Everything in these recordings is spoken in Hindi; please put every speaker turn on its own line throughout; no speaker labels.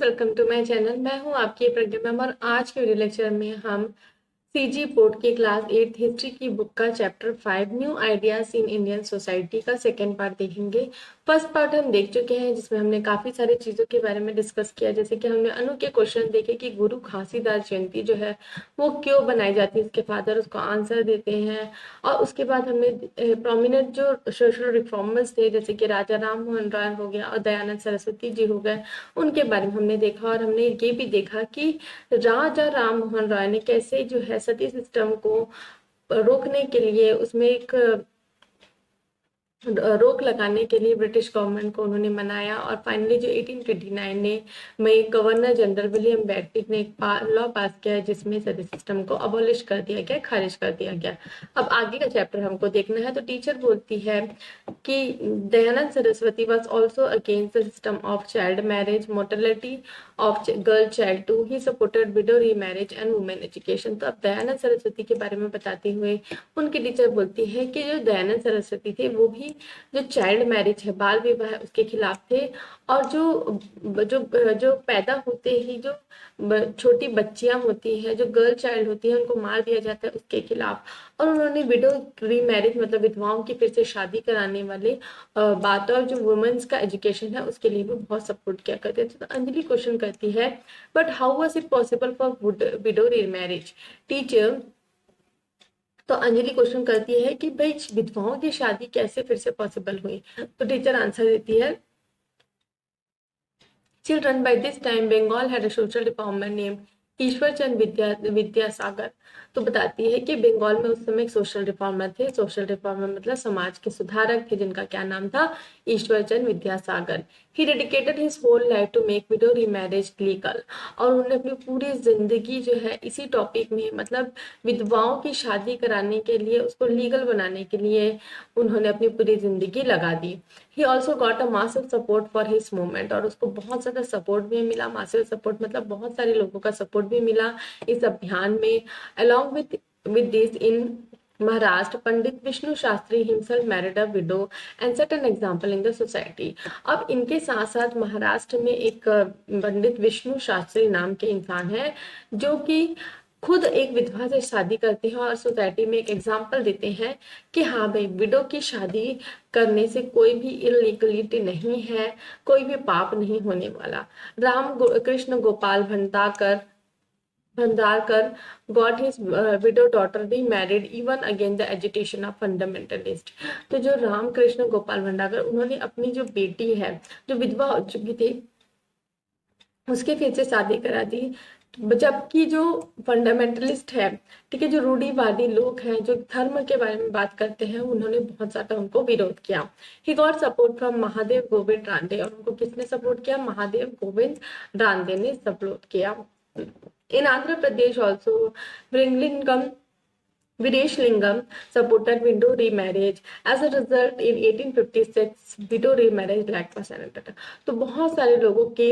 Friends, welcome to my channel. मैं हूं आपकी प्रज्ञा मैम और आज के वीडियो लेक्चर में हम सीजी बोर्ड की क्लास 8 हिस्ट्री की बुक का chapter 5 new ideas in Indian society का सेकेंड पार्ट देखेंगे। फर्स्ट पार्ट हम देख चुके हैं जिसमें हमने काफी सारी चीजों के बारे में डिस्कस किया, जैसे कि हमने अनु के क्वेश्चन देखे कि गुरु घासीदास जयंती जो है वो क्यों बनाई जाती है, उसके फादर उसको आंसर देते हैं। और उसके बाद हमने प्रोमिनेंट जो सोशल रिफॉर्मर्स थे जैसे कि राजा राम मोहन राय हो गया और दयानंद सरस्वती जी हो गए, उनके बारे में हमने देखा। और हमने ये भी देखा कि राजा राम मोहन राय ने कैसे जो है सती सिस्टम को रोकने के लिए उसमें एक रोक लगाने के लिए ब्रिटिश गवर्नमेंट को उन्होंने मनाया। और फाइनली जो 1829 में गवर्नर जनरल विलियम बेंटिक ने एक लॉ पास किया है जिसमें सती सिस्टम को अबॉलिश कर दिया गया, खारिज कर दिया गया। अब आगे का चैप्टर हमको देखना है। तो टीचर बोलती है कि Dayanand Saraswati was also against the system of child marriage, mortality of girl child too, he supported widow remarriage and women education. तो अब दयानंद सरस्वती के बारे में बताते हुए उनकी टीचर बोलती है कि जो दयानंद सरस्वती थे वो भी जो चाइल्ड मैरिज है, बाल विवाह, उसके खिलाफ थे। और जो पैदा होते ही जो छोटी बच्चियां होती हैं, जो गर्ल चाइल्ड होती है, उनको मार दिया जाता है, उसके खिलाफ। और उन्होंने विडो रीमैरिज मतलब विधवाओं की फिर से शादी कराने वाले बात और जो वुमेन्स का एजुकेशन है उसके लिए भी बहुत सपोर्ट किया करते थे। तो अंजलि क्वेश्चन करती है, but how was it possible for window remarriage teacher. तो अंजलि क्वेश्चन करती है कि भाई विधवाओं की शादी कैसे फिर से पॉसिबल हुई। तो टीचर आंसर देती है, children by this time Bengal had a social reformer name Ishwar Chand Vidyasagar. तो बताती है कि बंगाल में उस समय एक सोशल रिफॉर्मर थे। सोशल रिफॉर्मर मतलब समाज के सुधारक थे, जिनका क्या नाम था, Ishwar Chand Vidyasagar. He dedicated his whole life to make widow remarriage legal. और उन्होंने अपनी पूरी जिंदगी जो है इसी टॉपिक में मतलब विधवाओं की शादी कराने के लिए, उसको लीगल बनाने के लिए उन्होंने अपनी पूरी जिंदगी लगा दी। He also got a massive support for his movement. और उसको बहुत ज्यादा सपोर्ट भी मिला। मासिव सपोर्ट मतलब बहुत सारे लोगों का सपोर्ट भी मिला इस अभियान में। Along with this in Maharashtra, Pandit Vishnu Shastri himself married a window and set an example in the society. अब इनके साथ साथ महाराष्ट्र में एक पंडित विष्णु शास्त्री नाम के इंसान है जो कि खुद एक विधवा से शादी करते हैं और सोसाइटी में एक एग्जाम्पल देते हैं कि हाँ भाई, विडो की शादी करने से कोई भी इलीगलिटी नहीं है, कोई भी पाप नहीं होने वाला। Krishna Gopal Bhandarkar got his widow daughter remarried even against the agitation of fundamentalist। तो जो रामकृष्ण गोपाल भंडारकर, उन्होंने अपनी जो बेटी है जो विधवा हो चुकी थी उसके फिर से शादी करा दी। जबकि जो फंडामेंटलिस्ट है, ठीक है, जो रूढ़िवादी लोग हैं, जो धर्म के बारे में बात करते हैं, उन्होंने बहुत ज्यादा उनको विरोध किया। He got support from Mahadev Govind Ranade. और उनको किसने सपोर्ट किया? महादेव गोविंद रानडे ने सपोर्ट किया। In Andhra Pradesh also, Vringlingam Vireshlingam supported widow remarriage. As a result, in 1856, widow remarriage lack was enacted। तो बहुत सारे लोगों के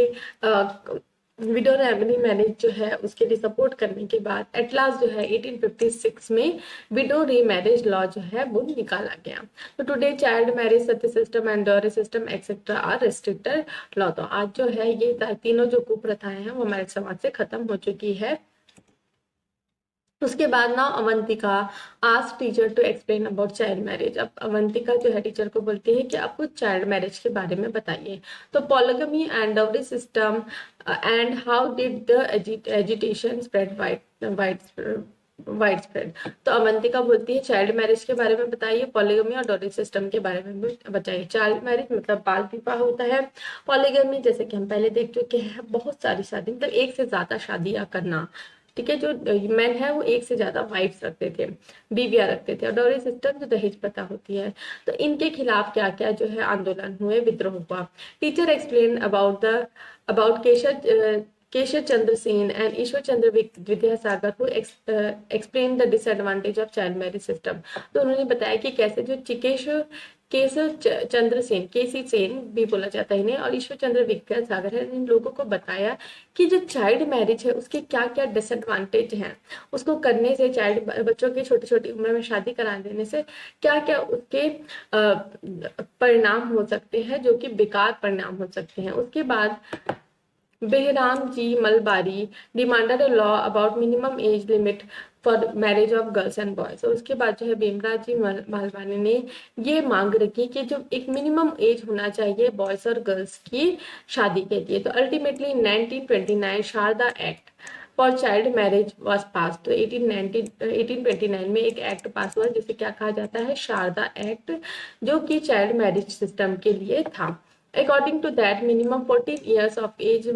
विडो रीमैरिज जो है उसके लिए सपोर्ट करने के बाद एट लास्ट जो है 1856 में विडो रीमैरिज लॉ जो है वो निकाला गया। तो today child marriage, sati system and dowry system etcetera are restricted law. तो आज जो है ये तीनों जो कुप्रथाएं हैं वो हमारे समाज से खत्म हो चुकी है। उसके बाद ना Avantika ask teacher to explain about child marriage. अब अवंतिका जो है टीचर को बोलती है कि आप कुछ चाइल्ड मैरिज के बारे में बताइए। तो polygamy and dowry system and how did the agitation spread wide spread. तो अवंतिका बोलती है चाइल्ड मैरिज के बारे में बताइए, पॉलीगमी और डॉरी सिस्टम के बारे में भी बताइए। चाइल्ड मैरिज मतलब बाल विवाह होता है। पॉलीगमी जैसे कि हम पहले देख चुके हैं, बहुत सारी शादी मतलब एक से ज्यादा शादियां करना, ठीक है। जो मैन है वो एक से ज्यादा वाइफ्स रखते थे, बीवियां रखते थे। और डॉरी सिस्टम जो दहेज प्रथा होती है, तो इनके खिलाफ क्या क्या जो है आंदोलन हुए, विद्रोह हुआ। Teacher explain about Keshav Chandra Sen and Ishwar Chandra Vidyasagar को explain the disadvantage of child marriage system. तो उन्होंने बताया कि कैसे जो केशव चंद्र सेन, केसी सेन भी बोला जाता है इन्हें, और ईश्वर चंद्र विद्यासागर है, इन लोगों को बताया कि जो चाइल्ड मैरिज है उसके क्या क्या डिसएडवांटेज हैं, उसको करने से, चाइल्ड बच्चों की छोटी छोटी उम्र में शादी करा देने से क्या क्या उसके परिणाम हो सकते हैं, जो कि बेकार परिणाम हो सकते हैं। उसके बाद Behram G. Malbari demanded a law about minimum age limit for marriage of girls and boys. और उसके बाद जो है भीमराव जी मालवानी ने ये मांग रखी कि जो एक मिनिमम एज होना चाहिए बॉयज और गर्ल्स की शादी के लिए। तो ultimately 1929 Sharda act for child marriage was pass. तो 1829 में एक एक्ट पास हुआ जिसे क्या कहा जाता है, शारदा एक्ट, जो कि चाइल्ड मैरिज सिस्टम के लिए था। According to that, minimum 14 years of age,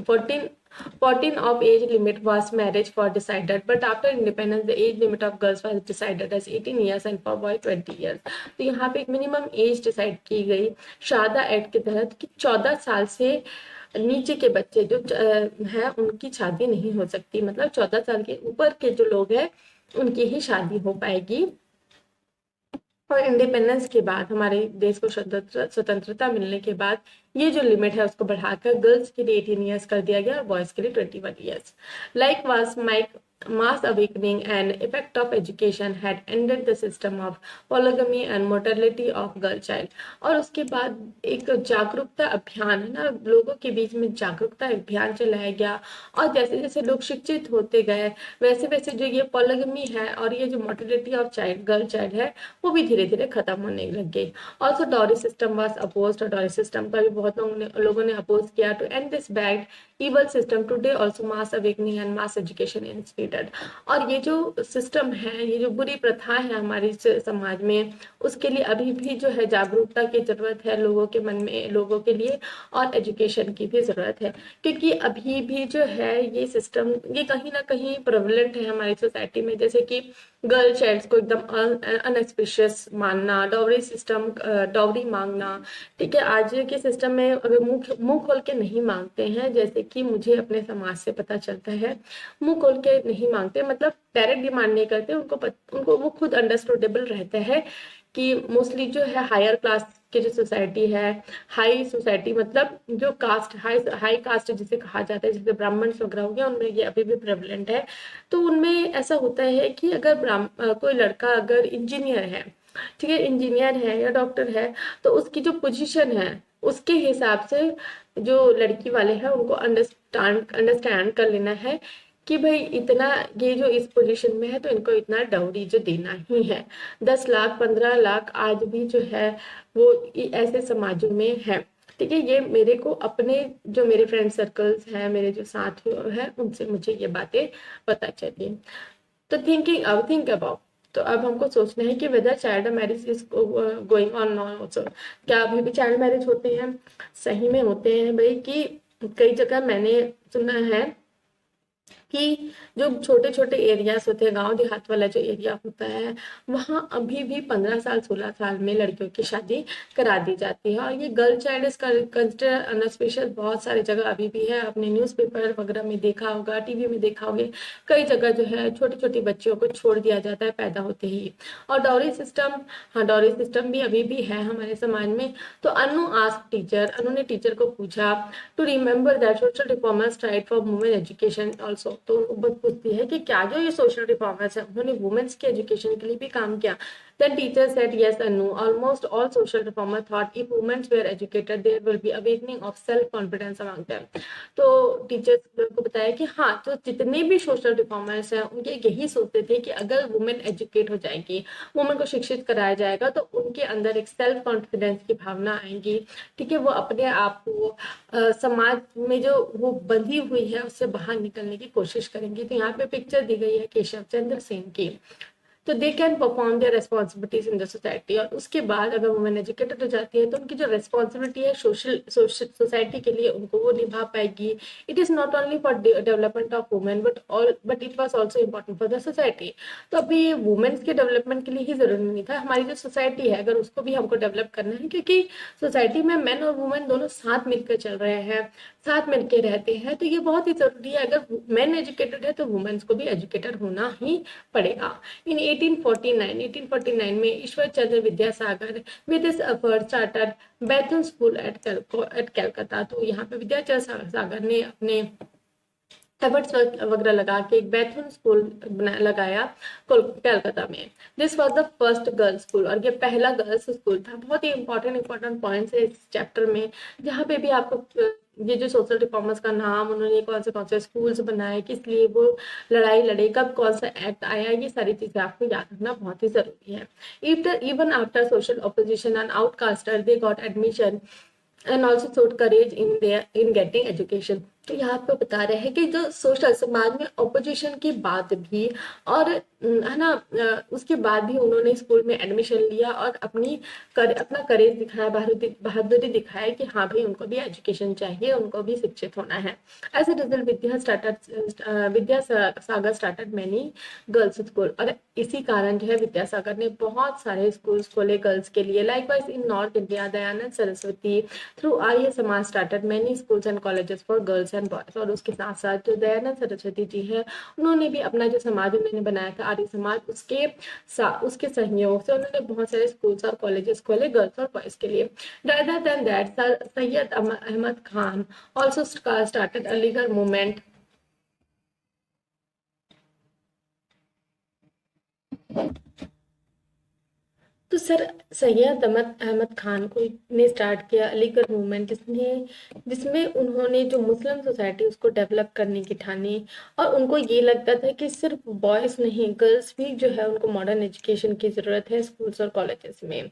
14 14 of age limit was marriage for decided, but after independence the age limit of girls was decided as 18 years and for boy 20 years। तो यहाँ पे एक मिनिमम एज डिसाइड की गई शारदा एक्ट के तहत कि 14 साल से नीचे के बच्चे जो हैं उनकी शादी नहीं हो सकती, मतलब 14 साल के ऊपर के जो लोग हैं उनकी ही शादी हो पाएगी। और इंडिपेंडेंस के बाद, हमारे देश को स्वतंत्रता मिलने के बाद ये जो लिमिट है उसको बढ़ाकर गर्ल्स के लिए 18 ईयर्स कर दिया गया और बॉयज के लिए 21 years. Like was mike mass awakening and effect of education had ended the system of polygamy and mortality of girl child। और उसके बाद एक जागरूकता अभियान है ना, लोगों के बीच में जागरूकता अभियान चलाया गया और जैसे जैसे लोग शिक्षित होते गए वैसे वैसे जो ये पॉलीगमी है और ये जो mortality of child girl child है वो भी धीरे धीरे खत्म होने लग गई। Also dowry system was opposed, और डॉरी सिस्टम का भी बहुत लोगों ने अपोज किया। To end this bad evil system today also mass awakening and mass education instituted। और ये जो सिस्टम है, ये जो बुरी प्रथा है हमारे समाज में, उसके लिए अभी भी जो है जागरूकता की जरूरत है लोगों के मन में, लोगों के लिए, और एजुकेशन की भी जरूरत है, क्योंकि अभी भी जो है ये सिस्टम ये कहीं ना कहीं प्रेवलेंट है हमारी सोसाइटी में। जैसे कि गर्ल चाइल्ड को एकदम अनएक्सपेशियस मानना, डॉवरी सिस्टम, डॉवरी मांगना, ठीक है। आज के सिस्टम में अगर मुंह खोल के नहीं मांगते हैं, जैसे कि मुझे अपने समाज से पता चलता है, मुंह खोल के नहीं मांगते, मतलब डायरेक्ट डिमांड नहीं करते, उनको वो खुद अंडरस्टूडेबल रहता है कि मोस्टली जो है हायर क्लास की जो सोसाइटी है, हाई सोसाइटी मतलब जो कास्ट, हाई कास्ट जिसे कहा जाता है, जैसे ब्राह्मण वगैरह हो गया, उनमें ये अभी भी प्रेवलेंट है। तो उनमें ऐसा होता है कि अगर कोई लड़का अगर इंजीनियर है, ठीक है, इंजीनियर है या डॉक्टर है, तो उसकी जो पोजीशन है उसके हिसाब से जो लड़की वाले हैं उनको अंडरस्टैंड कर लेना है कि भाई इतना, ये जो इस पोजीशन में है तो इनको इतना डाउरी जो देना ही है। 10 लाख 15 लाख आज भी जो है वो ऐसे समाजों में है, ठीक है। ये मेरे को अपने जो मेरे फ्रेंड सर्कल्स हैं, मेरे जो साथी हैं, उनसे मुझे ये बातें पता चली। तो थिंक अबाउट, तो अब हमको सोचना है कि whether child marriage is going on also, क्या अभी भी चाइल्ड मैरिज होते हैं, सही में होते हैं भाई? कि कई जगह मैंने सुना है कि जो छोटे छोटे एरियाज होते हैं, गांव देहात वाला जो एरिया होता है, वहाँ अभी भी 15 साल 16 साल में लड़कियों की शादी करा दी जाती है। और ये गर्ल चाइल्ड इज कंसिडर अनस्पेशल बहुत सारी जगह अभी भी है। आपने न्यूज़पेपर वगैरह में देखा होगा, टीवी में देखा होगा, कई जगह जो है छोटी छोटी बच्चियों को छोड़ दिया जाता है पैदा होते ही। और डॉरी सिस्टम, हाँ डॉरी सिस्टम भी अभी भी है हमारे समाज में। तो अनु आस्क टीचर, अनु ने टीचर को पूछा to remember that social reformers tried for women education also. तो बहुत पूछती है कि क्या जो ये सोशल रिफॉर्मर्स है उन्होंने वुमेन्स के एजुकेशन के लिए भी काम किया। Then teacher said yes and no. Almost all social reformers thought if women were educated, there will be awakening of self-confidence among them। तो टीचर्स को बताया कि हाँ, तो जितने भी सोशल रिफॉर्मर्स हैं उनके यही सोचते थे कि अगर वुमेन एजुकेट हो जाएगी, वुमेन को शिक्षित कराया जाएगा, तो उनके अंदर एक सेल्फ कॉन्फिडेंस की भावना आएगी, ठीक है। वो अपने आप को समाज में जो वो बंधी हुई है उससे बाहर निकलने की कोशिश करेंगी। तो यहाँ पे पिक्चर दी गई है केशव चंद्र सेन की। तो they can perform there responsibilities in the society. और उसके बाद अगर वुमेन एजुकेटेड हो जाती है तो उनकी जो रिस्पॉन्सिबिलिटी है सोसाइटी के लिए, उनको वो निभा पाएगी। It is not only for development of women but it was also important for the society. तो अभी वुमेन्स के डेवलपमेंट के लिए ही जरूरी नहीं था, हमारी जो सोसाइटी है अगर उसको भी हमको डेवलप करना है, क्योंकि सोसाइटी में मेन और वुमेन दोनों साथ मिलकर चल रहे हैं, साथ मिलकर रहते हैं, तो ये बहुत ही जरूरी है। अगर मेन एजुकेटेड है तो वुमेन्स को भी एजुकेटेड होना ही पड़ेगा। इन 1849 में Ishwar Chandra Vidyasagar with his effort started Bethune school at Calcutta. तो यहाँ पे विद्याचंद्र सागर ने अपने एफर्ट्स वगैरह लगा के एक बैथुन स्कूल लगाया कलकत्ता में। This was the first girls school, और ये पहला गर्ल्स स्कूल था। बहुत ही इंपॉर्टेंट पॉइंट्स है इस चैप्टर में, जहाँ पे भी आपको ये जो सोशल रिफॉर्मर्स का नाम, उन्होंने कौन से स्कूल्स बनाए, किस लिए वो लड़ाई लड़े, कब कौन सा एक्ट आया, ये सारी चीजें आपको याद रखना बहुत ही जरूरी है. Even after social opposition and outcasters, they got admission and also showed courage in getting education. तो यहाँ आपको बता रहे हैं कि जो सोशल समाज में ऑपोजिशन की बात भी, और है ना, उसके बाद भी उन्होंने स्कूल में एडमिशन लिया और अपना करेज दिखाया, बहादुरी दिखाया कि हाँ भाई उनको भी एजुकेशन चाहिए, उनको भी शिक्षित होना है. As a result Vidyasagar started many girls school, और इसी कारण जो है विद्यासागर ने बहुत सारे स्कूल्स खोले गर्ल्स के लिए. Likewise in north India, Dayanand Saraswati through Arya Samaj started many schools and colleges for girls and boys. और उसके साथ साथ जो दयानंद सरस्वती जी है, उन्होंने भी अपना जो समाज उन्होंने बनाया था आर्य समाज, उसके सहयोग से उन्होंने बहुत सारे स्कूल्स और कॉलेजेस खोले गर्ल्स और बॉयज के लिए. Rather than that, Syed Ahmad Khan also started Aligarh movement. तो सर सैयद अहमद खान को ने स्टार्ट किया अलीगढ़ मूवमेंट, जिसमें उन्होंने जो मुस्लिम सोसाइटी उसको डेवलप करने की ठानी. और उनको ये लगता था कि सिर्फ बॉयज नहीं, गर्ल्स भी जो है उनको मॉडर्न एजुकेशन की जरूरत है स्कूल्स और कॉलेजेस में.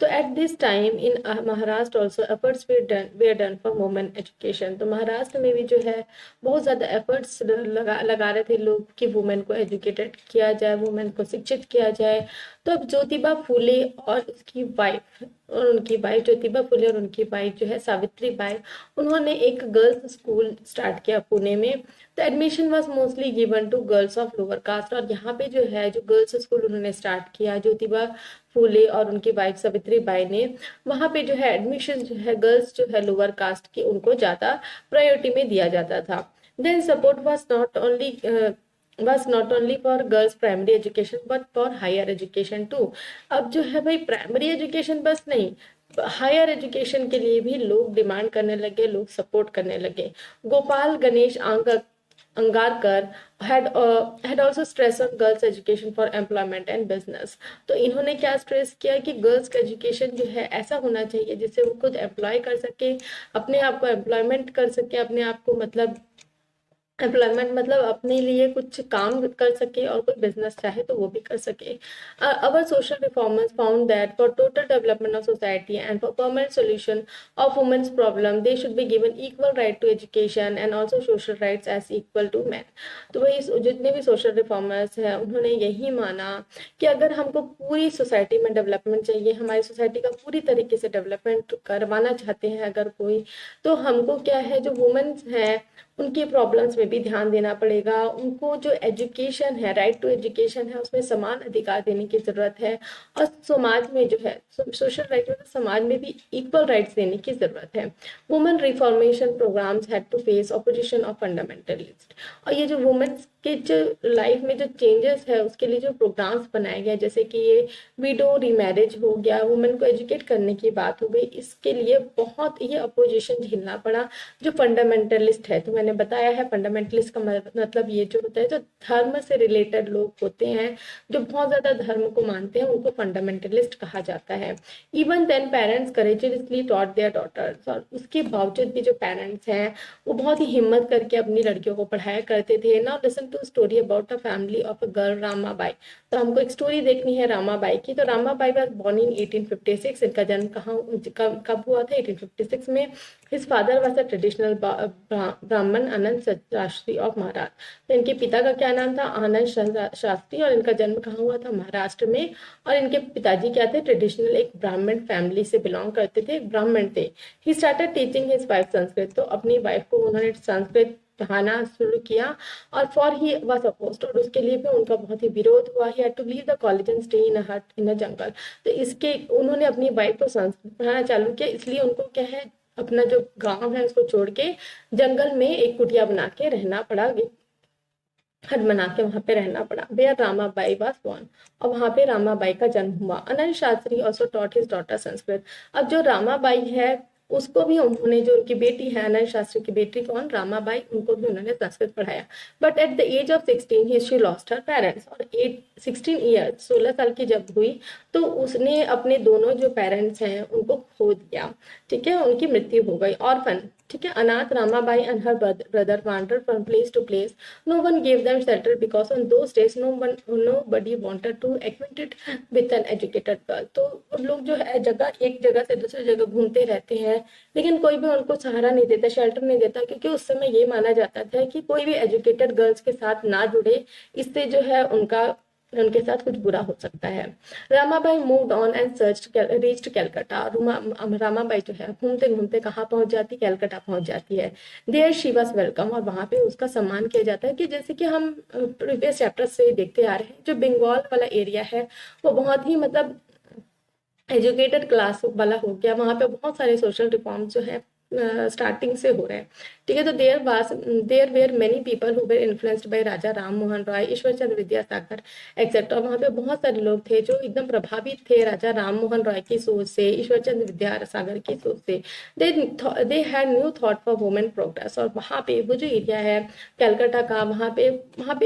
तो at this time in Maharashtra also efforts were done for women education. तो महाराष्ट्र में भी जो है बहुत ज्यादा एफर्ट्स लगा रहे थे लोग कि वुमेन को एजुकेटेड किया जाए, वुमेन को शिक्षित किया जाए. तो अब ज्योतिबा फूले और उनकी वाइफ ज्योतिबा फूले और उनकी वाइफ जो है सावित्री बाई, उन्होंने एक गर्ल्स स्कूल स्टार्ट किया पुणे में. तो admission was mostly given to girls of lower caste. और यहाँ पे जो है जो गर्ल्स स्कूल उन्होंने स्टार्ट किया ज्योतिबा फूले और उनकी वाइफ सावित्री बाई ने, वहाँ पे जो है एडमिशन जो है गर्ल्स जो है लोअर कास्ट की उनको ज्यादा प्रायोरिटी में दिया जाता था. Then support was not only for girls primary education but for higher education too. अब जो है भाई प्राइमरी एजुकेशन बस नहीं, हायर एजुकेशन के लिए भी लोग डिमांड करने लगे, लोग सपोर्ट करने लगे. Gopal Ganesh अंगारकर had also stressed on girls education for employment and business. तो इन्होंने क्या स्ट्रेस किया कि गर्ल्स का एजुकेशन जो है ऐसा होना चाहिए जिससे वो खुद एम्प्लॉय कर सके, अपने आप को एम्प्लॉयमेंट कर सके, अपने आप को मतलब एम्प्लॉयमेंट मतलब अपने लिए कुछ काम कर सके, और कोई बिजनेस चाहे तो वो भी कर सके. Our social reformers found that for total development of society and for permanent solution of women's problem, they should be given equal right to education and also social rights as equal to men. तो वही जितने भी सोशल रिफॉर्मर्स हैं उन्होंने यही माना कि अगर हमको पूरी सोसाइटी में डेवलपमेंट चाहिए, हमारी सोसाइटी का पूरी तरीके से डेवलपमेंट करवाना चाहते हैं अगर कोई, तो हमको क्या है जो वुमेन्स हैं उनकी प्रॉब्लम्स में भी ध्यान देना पड़ेगा. उनको जो एजुकेशन है, राइट टू एजुकेशन है, उसमें समान अधिकार देने की जरूरत है. और समाज में जो है सोशल राइट में समाज में भी इक्वल राइट्स देने की जरूरत है. Women reformation programmes had to face opposition of fundamentalist. और ये जो वुमेन्स के जो लाइफ में जो चेंजेस है उसके लिए जो प्रोग्राम्स बनाए गए, जैसे कि ये विडो रीमैरिज हो गया, वुमेन को एजुकेट करने की बात हो गई, इसके लिए बहुत ये अपोजिशन झेलना पड़ा जो फंडामेंटलिस्ट है. तो मैंने बताया है फंडामेंटलिस्ट का मतलब ये जो होता है जो धर्म से रिलेटेड लोग होते हैं, जो बहुत ज्यादा धर्म को मानते हैं, उनको फंडामेंटलिस्ट कहा जाता है. Even then parents courageously taught their daughters. और उसके बावजूद भी जो पेरेंट्स हैं वो बहुत ही हिम्मत करके अपनी लड़कियों को पढ़ाया करते थे. Now listen to story about a family of a girl Ramabai. तो हमको एक स्टोरी देखनी है रामाबाई की. तो रामाबाई वाज बोर्न इन 1856. इनका जन्म कब हुआ था? 1856 में. His father was a traditional ब्राह्मण आनंद शास्त्री ऑफ महाराष्ट्र. तो इनके पिता का क्या नाम था? आनंद शास्त्री. और इनका जन्म कहाँ हुआ था? महाराष्ट्र में. और इनके पिताजी क्या थे? ट्रेडिशनल एक ब्राह्मण फैमिली से बिलोंग करते थे, ब्राह्मण थे. He started teaching his wife Sanskrit. तो अपनी वाइफ को उन्होंने संस्कृत पढ़ाना शुरू किया. और फॉर ही वाज अपोज्ड. और उसके लिए भी उनका बहुत ही विरोध हुआ. He had to leave the college and stay in a hut in अ जंगल. तो इसके उन्होंने अपनी वाइफ को संस्कृत पढ़ाना चालू किया, इसलिए उनको क्या है अपना जो गांव है उसको छोड़ के जंगल में एक कुटिया बना के रहना पड़ा, हट बना के वहां पे रहना पड़ा. Where Ramabai was born. और वहां पे रामाबाई का जन्म हुआ. Anand Shastri also taught his daughter Sanskrit. अब जो रामाबाई है उसको भी उन्होंने, जो उनकी बेटी है अनंत शास्त्री की बेटी कौन, रामाबाई, उनको भी उन्होंने संस्कृत पढ़ाया। But at the age of 16 she lost her parents, और 16 ईयर्स 16 साल की जब हुई तो उसने अपने दोनों जो पेरेंट्स हैं उनको खो दिया, ठीक है, उनकी मृत्यु हो गई। ऑर्फन, ठीक है, अनाथ Ramabai and her brother wandered from place to place. No one gave them shelter because on those days nobody wanted to acquainted with an educated girl. तो उन लोग जो है एक जगह से दूसरी जगह घूमते रहते हैं, लेकिन कोई भी उनको सहारा नहीं देता, शेल्टर नहीं देता, क्योंकि उस समय ये माना जाता था कि कोई भी एजुकेटेड गर्ल्स के साथ ना जुड़े, इससे जो है उनके साथ कुछ बुरा हो सकता है। Ramabai moved on and reached Calcutta. Ramabai जो है घूमते घूमते कहाँ पहुंच जाती, कैलकाटा पहुंच जाती है। देयर शी वाज वेलकम, और वहां पे उसका सम्मान किया जाता है, कि जैसे कि हम प्रीवियस चैप्टर से देखते आ रहे हैं, जो बंगाल वाला एरिया है वो बहुत ही मतलब एजुकेटेड क्लास वाला हो गया, वहां पे बहुत सारे सोशल रिफॉर्म्स जो है स्टार्टिंग से हो रहे हैं, ठीक है। तो there were many people who were influenced by Raja Ram Mohan Roy, Ishwar Chandra Vidyasagar etcetera. वहां पे बहुत सारे लोग थे जो एकदम प्रभावित थे राजा राम मोहन राय की सोच से, ईश्वर चंद्र विद्यासागर की सोच से। They had new thought for women progress, और वहां पे वो जो एरिया है कैलकाटा का, वहां पे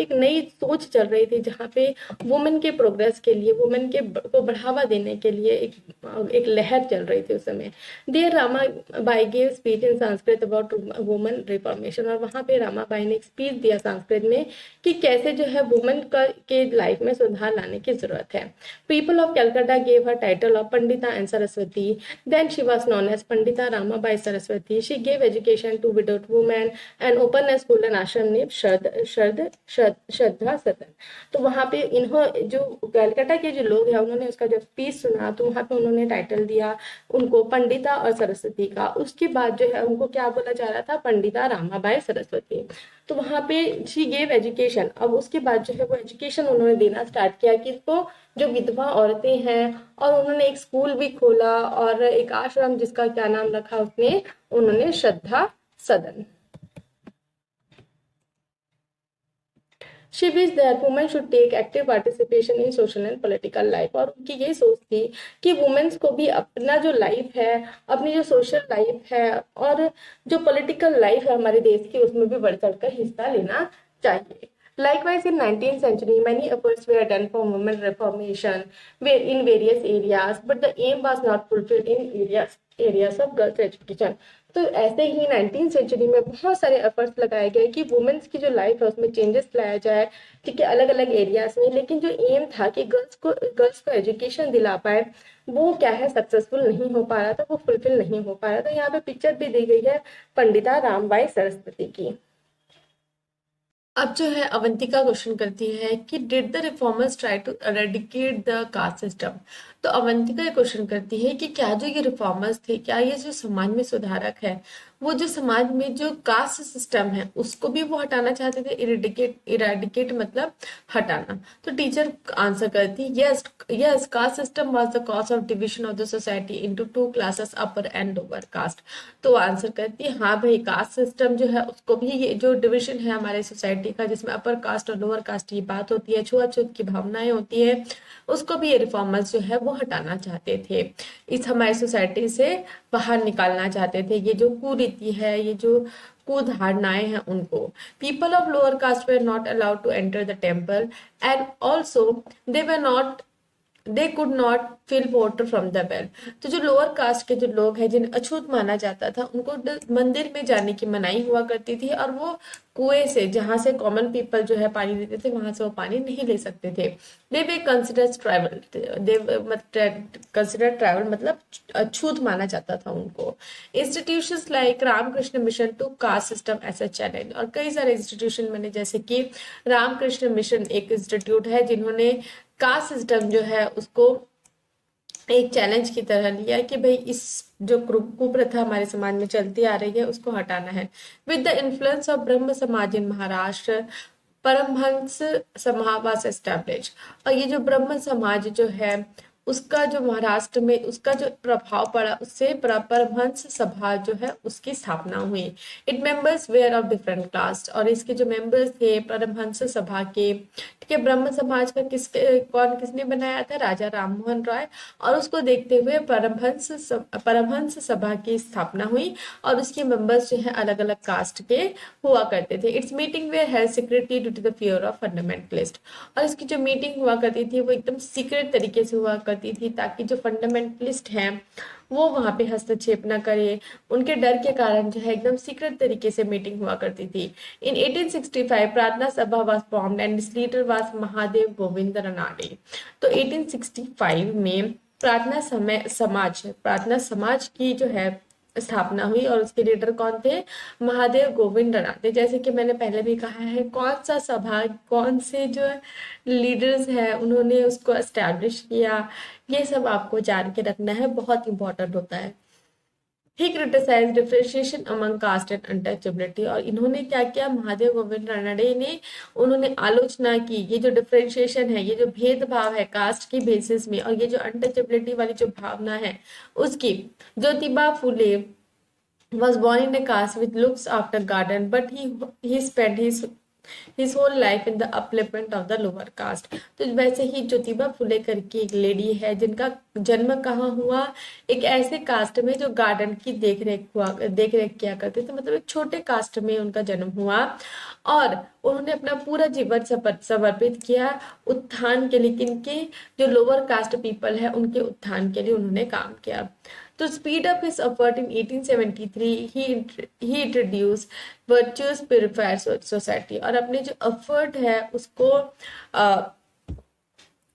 एक नई सोच चल रही थी, जहाँ पे वुमेन के प्रोग्रेस के लिए, वुमेन के को बढ़ावा देने के लिए एक लहर चल रही थी उस समय। There Ramabai gave speech in Sanskrit about women reformation, और वहां पे रामाबाई ने एक स्पीच दिया संस्कृत में कि कैसे जो है वुमेन के लाइफ में सुधार लाने की जरूरत है। People of Calcutta gave her title of Pandita and Saraswati, then she was known as Pandita Ramabai Saraswati. She gave education to widowed women and open a school and ashram name Shraddha Sadan. तो वहां पे जो कैलकाटा के जो लोग हैं उन्होंने उसका जब स्पीच सुना तो वहां पे उन्होंने टाइटल दिया उनको पंडिता और सरस्वती का। उसके बाद जो है उनको क्या बोला जा रहा था, पंडिता रामाबाई सरस्वती। तो वहां पे शी गेव एजुकेशन। अब उसके बाद जो है वो एजुकेशन उन्होंने देना स्टार्ट किया किसको, जो विधवा औरतें हैं, और उन्होंने एक स्कूल भी खोला और एक आश्रम जिसका क्या नाम रखा उसने, उन्होंने श्रद्धा सदन। She wished that women should take active participation in social and political life, और उनकी यही सोच थी कि वुमेन्स को भी अपना जो लाइफ है, अपनी जो सोशल लाइफ है और जो पॉलिटिकल लाइफ है हमारे देश की, उसमें भी बढ़ चढ़कर हिस्सा लेना चाहिए। Likewise, in 19th century, many efforts were done for women reformation in various areas, but the aim was not fulfilled in areas of girls education. तो ऐसे ही 19th सेंचुरी में बहुत सारे एफर्ट्स लगाए गए कि वुमेन्स की जो लाइफ है उसमें चेंजेस लाया जाए, ठीक है, अलग अलग एरियाज में, लेकिन जो एम था कि गर्ल्स को एजुकेशन दिला पाए, वो क्या है, सक्सेसफुल नहीं हो पा रहा था, वो फुलफिल नहीं हो पा रहा था। यहाँ पे पिक्चर भी दी गई है पंडिता रामबाई सरस्वती की। अब जो है अवंतिका क्वेश्चन करती है कि did the reformers try to eradicate the caste system. तो अवंतिका क्वेश्चन करती है कि क्या जो ये रिफॉर्मर्स थे, क्या ये जो समाज में सुधारक है, वो जो समाज में जो कास्ट सिस्टम है उसको भी वो हटाना चाहते थे। इरेडिकेट मतलब हटाना। तो टीचर आंसर करती है yes caste system was the cause of division of the society into 2 classes, upper and lower caste. तो आंसर करती है हाँ भाई, कास्ट सिस्टम जो है उसको भी, ये जो डिविजन है हमारे सोसाइटी का जिसमें अपर कास्ट और लोअर कास्ट की बात होती है, छुआछूत की भावनाएं होती है, उसको भी ये रिफॉर्मर्स जो है वो हटाना चाहते थे, इस हमारी सोसाइटी से बाहर निकालना चाहते थे। ये जो कुरीति है, ये जो कुधारणाएं हैं उनको। People of lower caste were not allowed to enter the temple and also they could not fill water from the well. तो जो लोअर कास्ट के जो लोग हैं जिन्हें अछूत माना जाता था, उनको मंदिर में जाने की मनाही हुआ करती थी, और वो कुएं से, जहां से कॉमन पीपल जो है पानी लेते थे, वहां से वो पानी नहीं ले सकते थे। दे वे कंसिडर्ड ट्राइबल मतलब अछूत माना जाता था उनको। Institutions like Ramakrishna mission to caste system as a challenge, और कई सारे इंस्टीट्यूशन बने, जैसे कि रामकृष्ण मिशन एक इंस्टीट्यूट है जिन्होंने कास्ट सिस्टम जो है उसको एक चैलेंज की तरह लिया कि भाई इस जो कुप्रथा हमारे समाज में चलती आ रही है उसको हटाना है। विद द इन्फ्लुएंस ऑफ ब्रह्म समाज इन महाराष्ट्र, परमहंस समाज वाज एस्टैब्लिश। और ये जो ब्रह्म समाज जो है उसका जो महाराष्ट्र में उसका जो प्रभाव पड़ा, उससे परमहंस सभा जो है उसकी स्थापना हुई। It members were of different caste, और इसके जो मेंबर्स थे परमहंस सभा के, ठीक है, ब्रह्म समाज का किसने बनाया था? राजा राममोहन रॉय। और उसको देखते हुए परमहंस सभा की स्थापना हुई, और उसके मेंबर्स जो है अलग अलग कास्ट के हुआ करते थे। Its meeting were held secretly due to the fear of fundamentalist, और इसकी जो मीटिंग हुआ करती थी वो एकदम सीक्रेट तरीके से हुआ करती थी, ताकि जो फंडामेंटलिस्ट हैं वो वहां पे हस्तक्षेप न करे। उनके डर के कारण जो है एकदम सीक्रेट तरीके से मीटिंग हुआ करती थी। इन 1865 प्रार्थना सभा was formed and its leader was Mahadev Govind Ranade. तो 1865 में प्रार्थना समाज की जो है स्थापना हुई, और उसके लीडर कौन थे? महादेव गोविंद रनाडे। जैसे कि मैंने पहले भी कहा है, कौन सा सभा, कौन से जो लीडर्स है उन्होंने उसको एस्टैब्लिश किया, ये सब आपको जान के रखना है, बहुत इंपॉर्टेंट होता है। He criticized differentiation among caste and untouchability, और इन्होंने क्या किया? महादेव गोविंद रानडे ने उन्होंने आलोचना की, ये जो डिफरेंशिएशन है, ये जो भेदभाव है कास्ट की बेसिस में, और ये जो अनटचेबिलिटी वाली जो भावना है उसकी। Jyotiba Phule was born in a caste which looks after garden, but he spent his whole life in the upliftment of the lower caste। तो वैसे ही ज्योतिबा फुले करके एक लेडी है जिनका जन्म कहाँ हुआ? एक ऐसे कास्ट में जो गार्डन की देख रेख किया करते थे, मतलब एक छोटे कास्ट में उनका जन्म हुआ, और उन्होंने अपना पूरा जीवन समर्पित किया उत्थान के लिए। किनके? जो लोअर कास्ट पीपल है उनके उत्थान के लिए उन्होंने काम किया। To speed up his effort in 1873, he introduced virtuous purifier society, और अपने जो एफर्ट है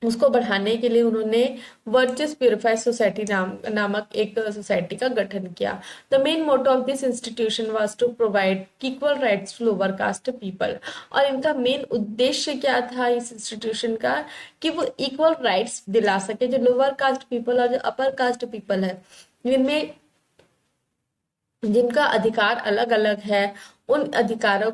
उसको बढ़ाने के लिए उन्होंने वर्चुअस प्यूरिफायर सोसाइटी नामक एक सोसाइटी का गठन किया। The main motto of this institution was to provide equal rights to lower caste people, और इनका मेन उद्देश्य क्या था इस इंस्टीट्यूशन का? कि वो इक्वल राइट्स दिला सके जो लोअर कास्ट पीपल और जो अपर कास्ट पीपल है, जिनमें जिनका अधिकार अलग अलग है, उन अधिकारों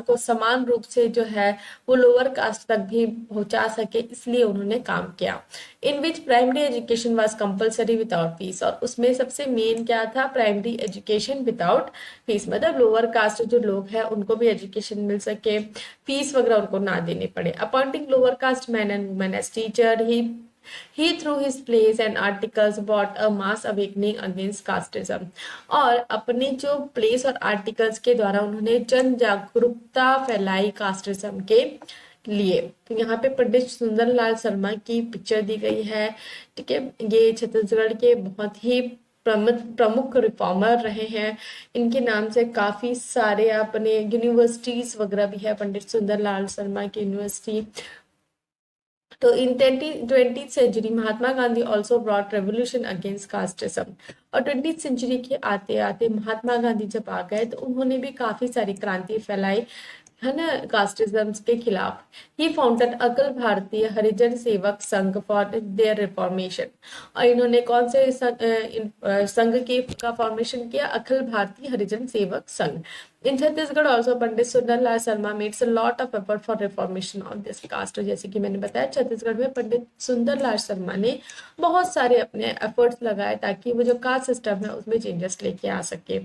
को समान रूप से जो है वो लोअर कास्ट तक भी पहुंचा सके, इसलिए उन्होंने काम किया। In which primary education was compulsory without fees, और उसमें सबसे मेन क्या था? प्राइमरी एजुकेशन विदाउट फीस, मतलब लोअर कास्ट जो लोग हैं उनको भी एजुकेशन मिल सके, फीस वगैरह उनको ना देने पड़े। Appointing lower caste man and women as teacher, he through his plays and articles brought a mass awakening against casteism, और अपने जो प्लेस और आर्टिकल्स के द्वारा उन्होंने जन जागरूकता फैलाई कास्टिज्म के लिए। तो यहाँ पे पंडित सुंदरलाल शर्मा की पिक्चर दी गई है, ठीक है। ये छत्तीसगढ़ के बहुत ही प्रमुख रिफॉर्मर रहे हैं। इनके नाम से काफी सारे अपने यूनिवर्सिटीज वगैरह भी है, पंडित सुंदरलाल शर्मा की यूनिवर्सिटी। तो in 20th century Mahatma Gandhi also brought revolution against casteism, और 20th सेंचुरी के आते आते महात्मा गांधी जब आ गए तो उन्होंने भी काफी सारी क्रांति फैलाई, है ना, कास्टिज्म के खिलाफ। ही founded Akhil Bharatiya Harijan Sevak Sangh for their reformation, और इन्होंने कौन से संघ का फॉर्मेशन किया? Akhil Bharatiya Harijan Sevak Sangh. In Chhattisgarh also Pandit Sundarlal Sharma made a lot of effort for reformation of this caste। जैसे कि मैंने बताया छत्तीसगढ़ में पंडित सुंदरलाल शर्मा ने बहुत सारे अपने एफर्ट्स लगाए ताकि वो जो कास्ट सिस्टम है उसमें चेंजेस लेके आ सके।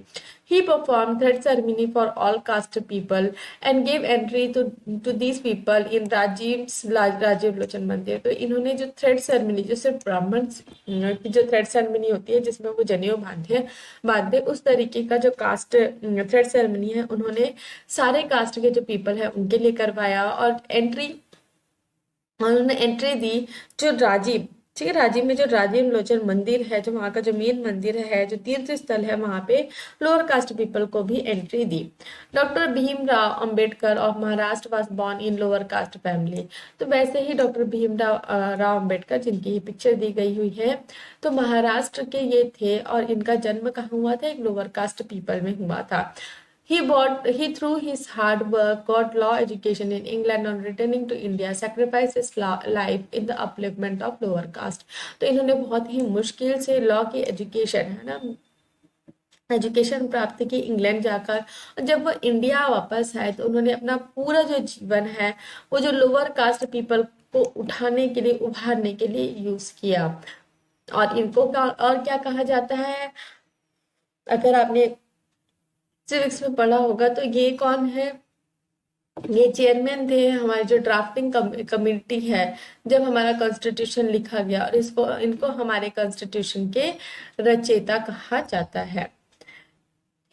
He performed thread ceremony for all caste people and gave entry to these people in Rajiv Lochan मंदिर। तो इन्होंने जो थ्रेड सेरेमनी, जो सिर्फ ब्राह्मण की जो थ्रेड सेरेमनी होती है जिसमें वो जनेऊ बांधे उस तरीके का जो कास्ट थ्रेड सेरेमनी है उन्होंने सारे कास्ट के जो पीपल है उनके लिए करवाया, और उन्होंने एंट्री दी जो राजीव, ठीक है, राजीव में जो राजीव लोचन मंदिर है, जो वहाँ का जो मेन मंदिर है, जो तीर्थ स्थल है, वहाँ पे लोअर कास्ट पीपल को भी entry the. Doctor Bhimrao Ambedkar of Maharashtra was born in lower caste family. तो वैसे ही डॉक्टर भीमराव अंबेडकर, जिनकी ये पिक्चर दी गई हुई है, तो महाराष्ट्र के ये थे, और इनका जन्म कहाँ हुआ था? एक लोअर कास्ट पीपल में हुआ था। He through his hard work got law education in England, on returning to India sacrificed his life in the upliftment of lower caste। तो इन्होंने बहुत ही मुश्किल से लॉ की एजुकेशन, है ना, एजुकेशन प्राप्त की इंग्लैंड जाकर, और जब वो इंडिया वापस आए तो उन्होंने अपना पूरा जो जीवन है वो जो लोअर कास्ट पीपल को उठाने के लिए, उभारने के लिए यूज किया। और इनको और क्या कहा जाता है, अगर आपने सिविक्स में पढ़ा होगा तो ये कौन है, ये चेयरमैन थे हमारे जो ड्राफ्टिंग कमेटी है, जब हमारा कॉन्स्टिट्यूशन लिखा गया, और इसको इनको हमारे कॉन्स्टिट्यूशन के रचयिता कहा जाता है।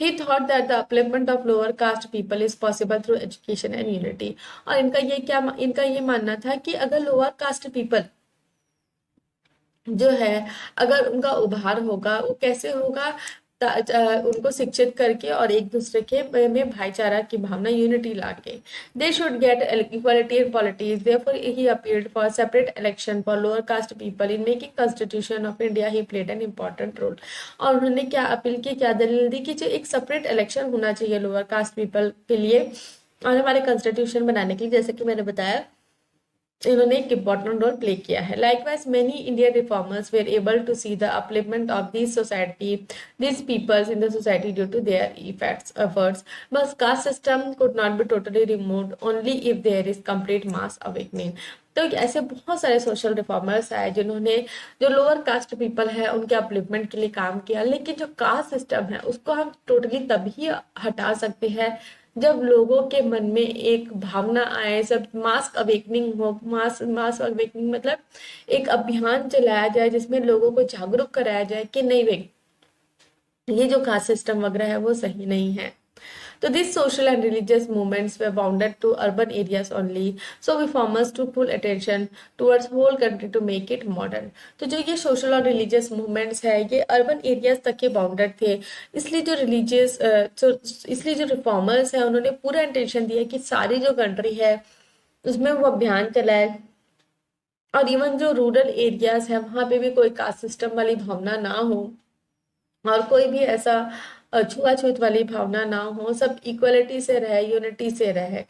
He thought that the upliftment of lower caste people is possible through education and unity। और इनका ये मानना था कि अगर लोअर कास्ट पीपल जो है, अगर उनका उभार होगा, वो कैसे होगा, उनको शिक्षित करके और एक दूसरे के में भाईचारा की भावना, यूनिटी लाके। They should get equality in politics, therefore he appealed for separate election for lower caste people in making constitution of India he played an important role. और उन्होंने क्या अपील की, क्या दलील दी कि जो एक सेपरेट इलेक्शन होना चाहिए लोअर कास्ट पीपल के लिए और हमारे कॉन्स्टिट्यूशन बनाने के लिए, जैसे कि मैंने बताया इन्होंने एक इम्पोर्टेंट रोल प्ले किया है। Likewise many Indian reformers were able to see the upliftment of this society, this peoples in the society due to their efforts, बस caste system could not be totally removed only if there is complete mass awakening. तो ऐसे बहुत सारे सोशल रिफॉर्मर्स आए जिन्होंने जो लोअर कास्ट पीपल है उनके अपलिफ्टमेंट के लिए काम किया, लेकिन जो कास्ट सिस्टम है उसको हम टोटली तभी हटा सकते हैं जब लोगों के मन में एक भावना आए, जब मास अवेकनिंग हो। मास अवेकनिंग मतलब एक अभियान चलाया जाए जिसमें लोगों को जागरूक कराया जाए कि नहीं भाई, ये जो कास्ट सिस्टम वगैरह है वो सही नहीं है। So these social and religious movements were bounded to urban areas only. So reformers took full attention towards whole country to make it modern. तो जो ये social और religious movements है ये urban areas तक के bounded थे, इसलिए जो reformers है उन्होंने पूरा intention दिया कि सारी जो country है उसमें वो अभियान चलाए, और इवन जो रूरल एरियाज है वहां पे भी कोई कास्ट सिस्टम वाली भावना ना हो और कोई भी ऐसा छुआछूत वाली भावना ना हो, सब इक्वलिटी से रहे, यूनिटी से रहे।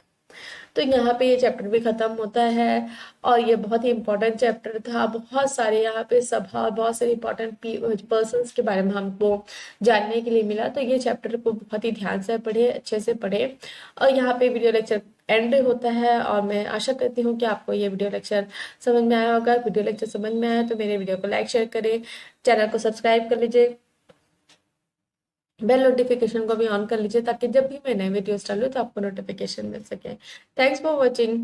तो यहाँ पे ये चैप्टर भी खत्म होता है और ये बहुत ही इंपॉर्टेंट चैप्टर था। बहुत सारे यहाँ पे सभा और बहुत सारे इंपॉर्टेंट पर्सन्स के बारे में हमको जानने के लिए मिला। तो ये चैप्टर को बहुत ही ध्यान से पढ़े, अच्छे से पढ़े। और यहाँ पे वीडियो लेक्चर एंड होता है और मैं आशा करती हूँ कि आपको ये वीडियो लेक्चर समझ में आया होगा। वीडियो लेक्चर समझ में आया तो मेरे वीडियो को लाइक शेयर करें, चैनल को सब्सक्राइब कर लीजिए, बेल नोटिफिकेशन को भी ऑन कर लीजिए ताकि जब भी मैं नए वीडियोस डालूं तो आपको नोटिफिकेशन मिल सके। Thanks for watching.